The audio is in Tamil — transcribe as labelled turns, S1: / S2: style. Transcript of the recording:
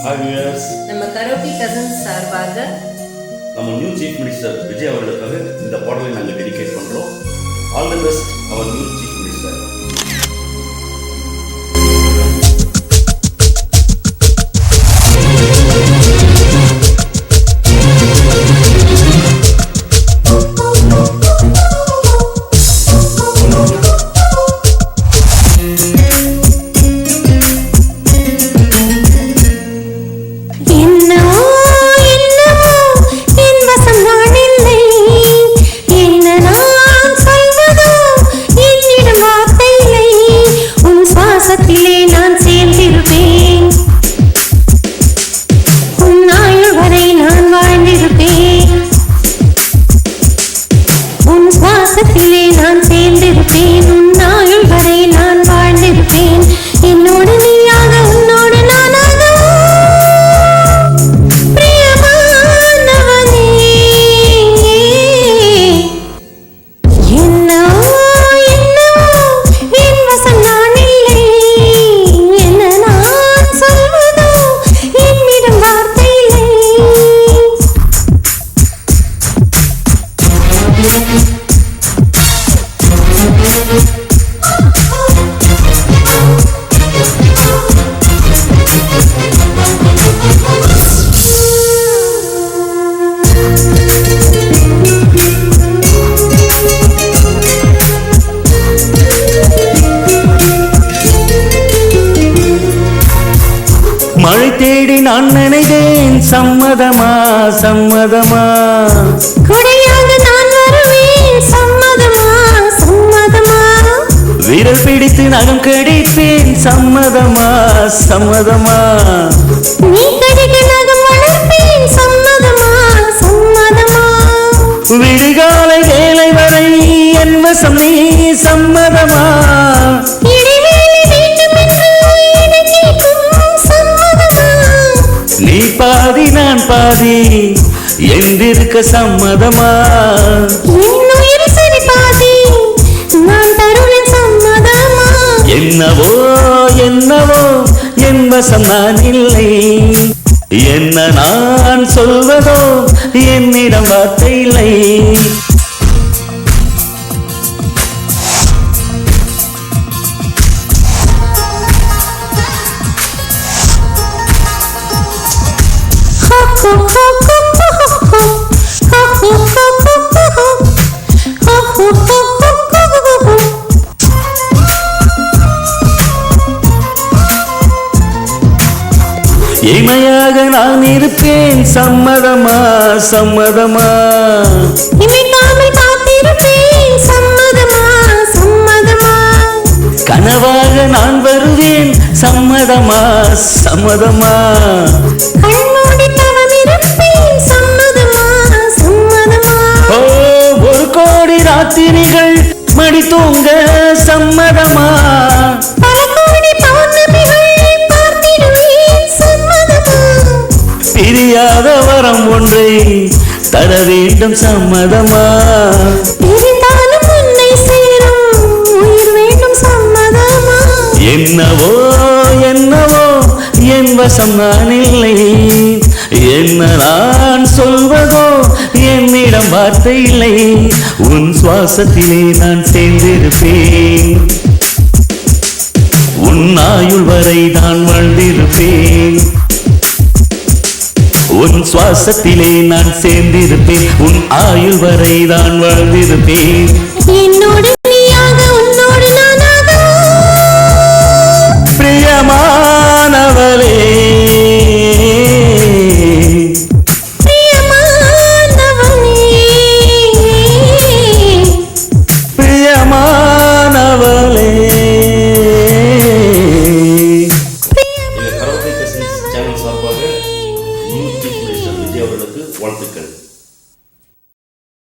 S1: Hi viewers.
S2: நம்ம கரோக்கி கசின்ஸ் சார்பாக
S1: நம்ம நியூ சீஃப் மினிஸ்டர் விஜய் அவர்களுக்காக இந்த பாடலை நாங்கள் டெடிகேட் பண்றோம். All the best our new chief minister.
S3: நான் சேர்ந்திருப்பேன் உன்னாயுள் வரை நான் வாழ்ந்திருப்பேன் என்னோடு நீயாக உன்னோடு நானாக பிரியமானவனே என்னவோ என் வசம் நான் இல்லை என்ன நான் சொல்வதோ என்னிடம் வார்த்தை இல்லை
S4: மழை தேடி நான் நினைத்தேன் சம்மதமா சம்மதமா
S3: கொடையாக நான் வருவேன் சம்மதமா சம்மதமா
S4: விரல் பிடித்து நகம் கடிப்பேன் சம்மதமா சம்மதமா
S3: நீ கடிக்க நகம் வளர்ப்பேன் சம்மதமா சம்மதமா
S4: விடிகாலை வேலை வரை என் வசம் நீ சம்மதமா நீ பாதி நான் பாதி என்றிருக்க சம்மதமா
S3: என்னுயிர் சரி பாதி நான் தருவேன் சம்மதமா
S4: என்னவோ என்னவோ என் வசம் நான் இல்லை என்ன நான் சொல்வதோ என்னிடம் வார்த்தை இல்லை இமையாக நான் இருப்பேன் சம்மதமா சம்மதமா
S3: இமைக்காமல் காத்திருப்பேன் சம்மதமா சம்மதமா
S4: கனவாக நான் வருவேன் சம்மதமா சம்மதமா
S3: கண்மூடி தவம் இருப்பேன் சம்மதமா சம்மதமா
S4: ஓ ஒரு கோடி ராத்திரிகள் மடி தூங்க சம்மதமா
S3: பல கோடி பௌர்ணமிகள் பார்த்திடுவேன் சம்மதமா
S4: பிரியாத வரம் ஒன்றை தர வேண்டும் சம்மதமா
S3: பிரிந்தாலும் உன்னை சேரும் உயிர் வேண்டும் சம்மதமா
S4: என்னவோ என்னவோ என் வசம் நான் இல்லை என்ன நான் சொல்வதோ என்னிடம் வார்த்தை இல்லை உன் சுவாசத்திலே நான் சேர்ந்திருப்பேன் உன் ஆயுள் வரை நான் வாழ்ந்திருப்பேன் உன் சுவாசத்திலே நான் சேர்ந்திருப்பேன் உன் ஆயுள் வரை நான் வாழ்ந்திருப்பேன்
S3: என்னோடு